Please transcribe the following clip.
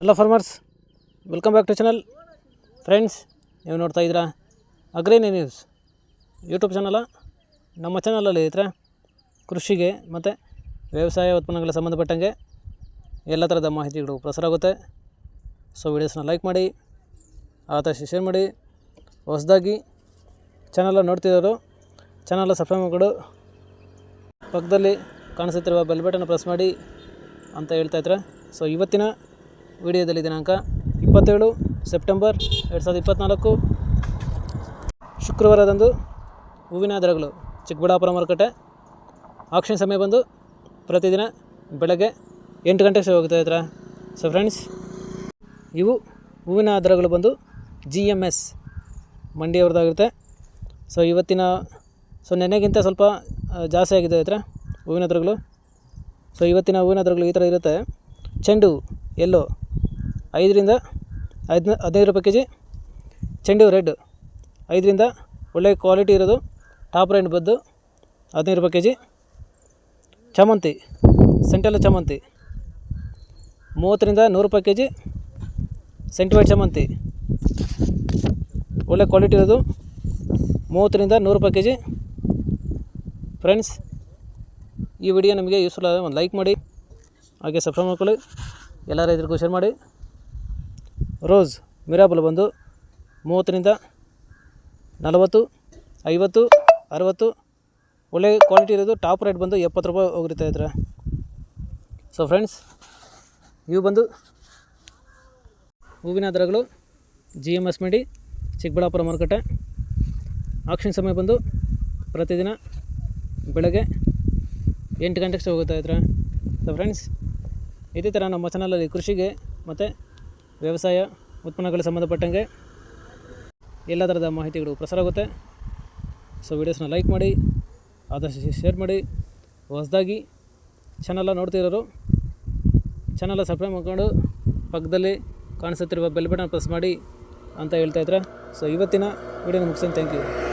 Hello farmers, welcome back to channel. Friends, ನೀವು ನೋಡ್ತಾ ಇದ್ದೀರಾ ಅಗ್ರೇನಿ ನ್ಯೂಸ್ ಯೂಟ್ಯೂಬ್ ಚಾನಲ. ನಮ್ಮ ಚಾನಲಲ್ಲಿ ಇದ್ರೆ ಕೃಷಿಗೆ ಮತ್ತು ವ್ಯವಸಾಯ ಉತ್ಪನ್ನಗಳ ಸಂಬಂಧಪಟ್ಟಂಗೆ ಎಲ್ಲ ಥರದ ಮಾಹಿತಿಗಳು ಪ್ರಸಾರ ಆಗುತ್ತೆ. ಸೊ ವಿಡಿಯೋಸ್ನ ಲೈಕ್ ಮಾಡಿ, ಆದಷ್ಟು ಶೇರ್ ಮಾಡಿ. ಹೊಸದಾಗಿ ಚಾನಲ್ ನೋಡ್ತಿರೋರು ಚಾನಲ್ ಸಬ್ಸ್ಕ್ರೈಬ್ ಮಾಡಿಕೊಂಡು ಪಕ್ಕದಲ್ಲಿ ಕಾಣಿಸುತ್ತಿರುವ ಬೆಲ್ ಬಟನ್ ಪ್ರೆಸ್ ಮಾಡಿ ಅಂತ ಹೇಳ್ತಾಯಿದ್ರೆ. ಸೊ ಇವತ್ತಿನ ವಿಡಿಯೋದಲ್ಲಿ ದಿನಾಂಕ 27 ಸೆಪ್ಟೆಂಬರ್ 2024 ಶುಕ್ರವಾರದಂದು ಹೂವಿನ ದರಗಳು ಚಿಕ್ಕಬಳ್ಳಾಪುರ ಮಾರುಕಟ್ಟೆ ಆಕ್ಷನ್ ಸಮಯ ಬಂದು ಪ್ರತಿದಿನ ಬೆಳಗ್ಗೆ 8 ಗಂಟೆಗೆ ಶುರು ಹೋಗ್ತಾ ಇದ್ದಾರೆ. ಸೊ ಫ್ರೆಂಡ್ಸ್, ಇವು ಹೂವಿನ ದರಗಳು ಬಂದು GMS ಮಂಡಿಯವ್ರದ್ದಾಗಿರುತ್ತೆ. ಸೊ ಇವತ್ತಿನ ನೆನ್ನೆಗಿಂತ ಸ್ವಲ್ಪ ಜಾಸ್ತಿ ಆಗಿದೆ ಇದ್ರೆ ಹೂವಿನ ದರಗಳು. ಸೊ ಇವತ್ತಿನ ಹೂವಿನ ದರಗಳು ಈ ಥರ ಇರುತ್ತೆ. ಚೆಂಡು ಎಲ್ಲೋ 5 ರಿಂದ 15 ರೂಪಾಯಿ ಕೆ ಜಿ. ಚೆಂಡು ರೆಡ್ 5 ರಿಂದ ಒಳ್ಳೆ ಕ್ವಾಲಿಟಿ ಇರೋದು ಟಾಪ್ ರೇಟ್ ಬಂದು 15 ರೂಪಾಯಿ ಕೆ ಜಿ. ಚಾಮಂತಿ ಸೆಂಟೆಲ್ಲ ಚಾಮಂತಿ 30 ರಿಂದ 100 ರೂಪಾಯಿ ಕೆ ಜಿ. ಸೆಂಟಿವೈಟ್ ಚಾಮಂತಿ ಒಳ್ಳೆ ಕ್ವಾಲಿಟಿ ಇರೋದು 30 ರಿಂದ 100 ರೂಪಾಯಿ ಕೆ ಜಿ. ಫ್ರೆಂಡ್ಸ್, ಈ ವಿಡಿಯೋ ನಮಗೆ ಯೂಸ್ಫುಲ್ ಆದರೆ ಒಂದು ಲೈಕ್ ಮಾಡಿ, ಹಾಗೆ ಸಬ್ಸ್ಕ್ರೈಬ್ ಮಾಡ್ಕೊಳ್ಳಿ, ಎಲ್ಲ ರೈತರಿಗೂ ಶೇರ್ ಮಾಡಿ. ರೋಸ್ ಮಿರಾಬಲ್ ಬಂದು 30 ರಿಂದ 40, 50, 60 ಒಳ್ಳೆ ಕ್ವಾಲಿಟಿ ಇರೋದು ಟಾಪ್ ರೇಟ್ ಬಂದು 70 ರೂಪಾಯಿ ಹೋಗಿರ್ತಾ ಇದ್ದಾರೆ. ಸೊ ಫ್ರೆಂಡ್ಸ್, ಇವು ಬಂದು ಹೂವಿನ ದರಗಳು GMS ಮಂಡಿ ಚಿಕ್ಕಬಳ್ಳಾಪುರ ಮಾರುಕಟ್ಟೆ ಆಕ್ಷನ್ ಸಮಯ ಬಂದು ಪ್ರತಿದಿನ ಬೆಳಗ್ಗೆ 8 ಗಂಟೆಗೆ ಹೋಗ್ತಾ ಇದ್ದಾರೆ. ಸೊ ಫ್ರೆಂಡ್ಸ್, ಇದೇ ಥರ ನಮ್ಮ ಚಾನಲಲ್ಲಿ ಕೃಷಿಗೆ ಮತ್ತು ವ್ಯವಸಾಯ ಉತ್ಪನ್ನಗಳಿಗೆ ಸಂಬಂಧಪಟ್ಟಂಗೆ ಎಲ್ಲ ಥರದ ಮಾಹಿತಿಗಳು ಪ್ರಸಾರ ಆಗುತ್ತೆ. ಸೊ ವಿಡಿಯೋಸ್ನ ಲೈಕ್ ಮಾಡಿ, ಆದಷ್ಟು ಶೇರ್ ಮಾಡಿ. ಹೊಸದಾಗಿ ಚಾನಲ ನೋಡ್ತಿರೋರು ಚಾನಲ ಸಬ್ಸ್ಕ್ರೈಬ್ ಮಾಡ್ಕೊಂಡು ಪಕ್ಕದಲ್ಲಿ ಕಾಣಿಸುತ್ತಿರುವ ಬೆಲ್ ಬಟನ್ ಪ್ರೆಸ್ ಮಾಡಿ ಅಂತ ಹೇಳ್ತಾಯಿದ್ರೆ. ಸೊ ಇವತ್ತಿನ ವಿಡಿಯೋನ ಮುಗಿಸ್ತೀನಿ. Thank you.